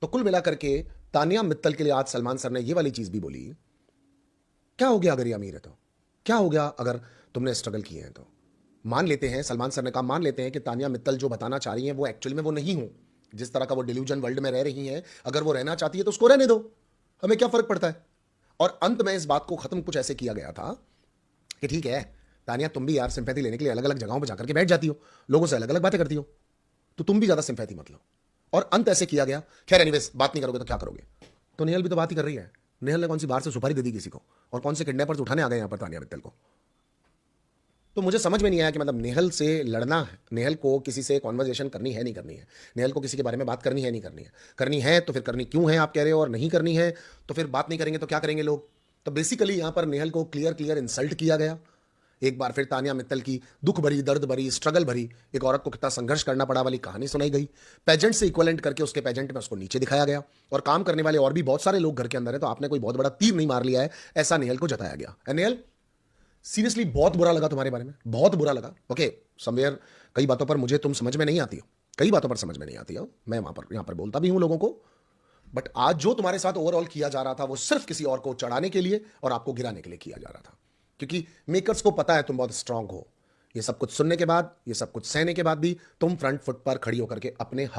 तो कुल मिलाकर के तानिया मित्तल के लिए आज सलमान सर ने ये वाली चीज भी बोली, क्या हो गया अगर ये अमीर है तो, क्या हो गया अगर तुमने स्ट्रगल किए हैं तो। मान लेते हैं, सलमान सर ने कहा, मान लेते हैं कि तानिया मित्तल जो बताना चाह रही हैं वो एक्चुअली में वो नहीं हो, जिस तरह का वो डिल्यूजन वर्ल्ड में रह रही हैं, अगर वो रहना चाहती है तो उसको रहने दो, हमें क्या फर्क पड़ता है। और अंत में इस बात को खत्म कुछ ऐसे किया गया था कि ठीक है तानिया, तुम भी यार सिंपैथी लेने के लिए अलग अलग जगहों पर जाकर के बैठ जाती हो, लोगों से अलग अलग बातें करती हो, तो तुम भी ज्यादा सिंपैथी मत लो। और अंत ऐसे किया गया। खैर एनीवेज, बात नहीं करोगे तो क्या करोगे। तो नेहल भी तो बात ही कर रही है। नेहल ने कौन सी बाहर से सुपारी दे दी किसी को, और कौन से किडनैपर्स उठाने आ गए यहां पर तानिया मित्तल को। तो मुझे समझ में नहीं आया कि मतलब नेहल से लड़ना है, नेहल को किसी से कॉन्वर्जेशन करनी है नहीं करनी है, नेहल को किसी के बारे में बात करनी है नहीं करनी है, करनी है तो फिर करनी क्यों है आप कह रहे हो, और नहीं करनी है तो फिर बात नहीं करेंगे तो क्या करेंगे लोग। तो बेसिकली यहां पर नेहल को क्लियर क्लियर इंसल्ट किया गया। एक बार फिर तानिया मित्तल की दुख भरी, दर्द भरी, स्ट्रगल भरी, एक औरत को कितना संघर्ष करना पड़ा वाली कहानी सुनाई गई। पेजेंट से इक्वलेंट करके उसके पेजेंट में उसको नीचे दिखाया गया, और काम करने वाले और भी बहुत सारे लोग घर के अंदर है, तो आपने कोई बहुत बड़ा तीर नहीं मार लिया है, ऐसा नेहल को जताया गया। नेहल, सीरियसली बहुत बुरा लगा तुम्हारे बारे में, बहुत बुरा लगा। ओके, समवेयर कई बातों पर मुझे तुम समझ में नहीं आती हो, कई बातों पर समझ में नहीं आती हो, मैं वहां पर यहां पर बोलता भी हूं लोगों को, बट आज जो तुम्हारे साथ ओवरऑल किया जा रहा था वो सिर्फ किसी और को चढ़ाने के लिए और आपको गिराने के लिए किया जा रहा था, क्योंकि मेकर्स को पता है तुम बहुत स्ट्रांग हो। ये सब कुछ सुनने के बाद, ये सब कुछ सहने के बाद भी तुम फ्रंट फुट पर खड़ी होकर के अपने हक